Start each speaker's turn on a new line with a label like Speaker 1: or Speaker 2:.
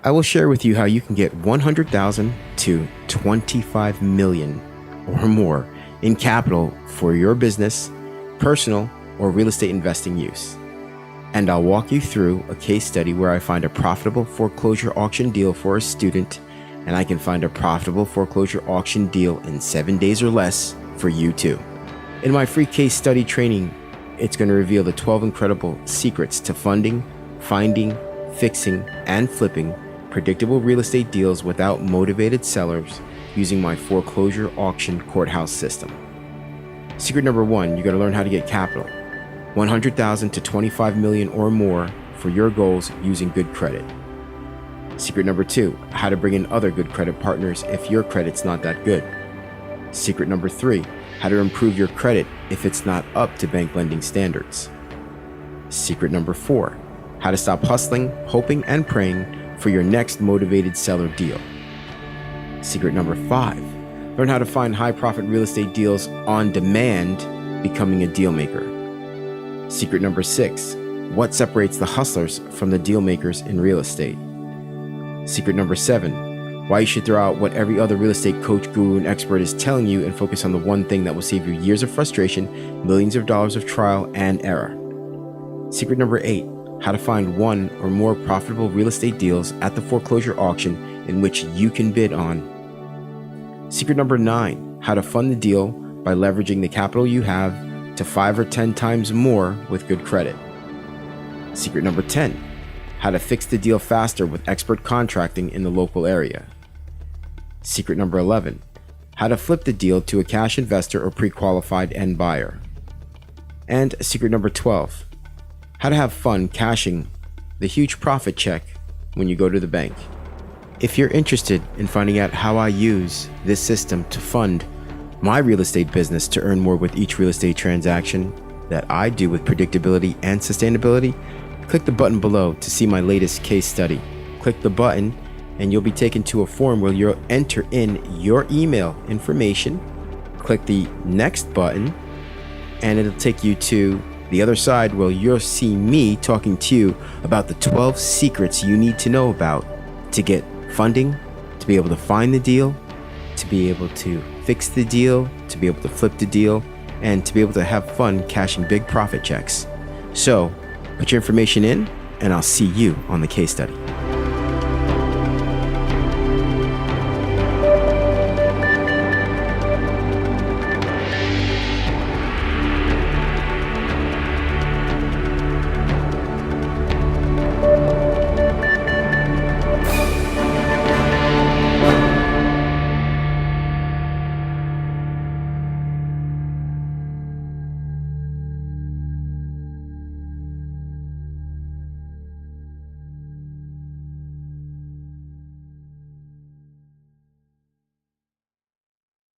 Speaker 1: I will share with you how you can get 100,000 to 25 million or more in capital for your business, personal, or real estate investing use. And I'll walk you through a case study where I find a profitable foreclosure auction deal for a student, and I can find a profitable foreclosure auction deal in 7 days or less for you too. In my free case study training, it's going to reveal the 12 incredible secrets to funding, finding, fixing, and flipping predictable real estate deals without motivated sellers using my foreclosure auction courthouse system. Secret number 1, you got to learn how to get capital. 100,000 to 25 million or more for your goals using good credit. Secret number 2, how to bring in other good credit partners if your credit's not that good. Secret number 3, how to improve your credit if it's not up to bank lending standards. Secret number 4, how to stop hustling, hoping, and praying for your next motivated seller deal. Secret number 5, learn how to find high profit real estate deals on demand, becoming a deal maker. Secret number 6, what separates the hustlers from the deal makers in real estate. Secret number 7, why you should throw out what every other real estate coach, guru, and expert is telling you and focus on the one thing that will save you years of frustration, millions of dollars of trial and error. Secret number 8, how to find one or more profitable real estate deals at the foreclosure auction in which you can bid on. Secret number 9, how to fund the deal by leveraging the capital you have to 5 or 10 times more with good credit. Secret number 10, how to fix the deal faster with expert contracting in the local area. Secret number 11, how to flip the deal to a cash investor or pre-qualified end buyer. And secret number 12, how to have fun cashing the huge profit check when you go to the bank. If you're interested in finding out how I use this system to fund my real estate business to earn more with each real estate transaction that I do with predictability and sustainability, click the button below to see my latest case study. Click the button and you'll be taken to a form where you'll enter in your email information. Click the next button and it'll take you to the other side where you'll see me talking to you about the 12 secrets you need to know about to get funding, to be able to find the deal, to be able to fix the deal, to be able to flip the deal, and to be able to have fun cashing big profit checks. So, put your information in, and I'll see you on the case study.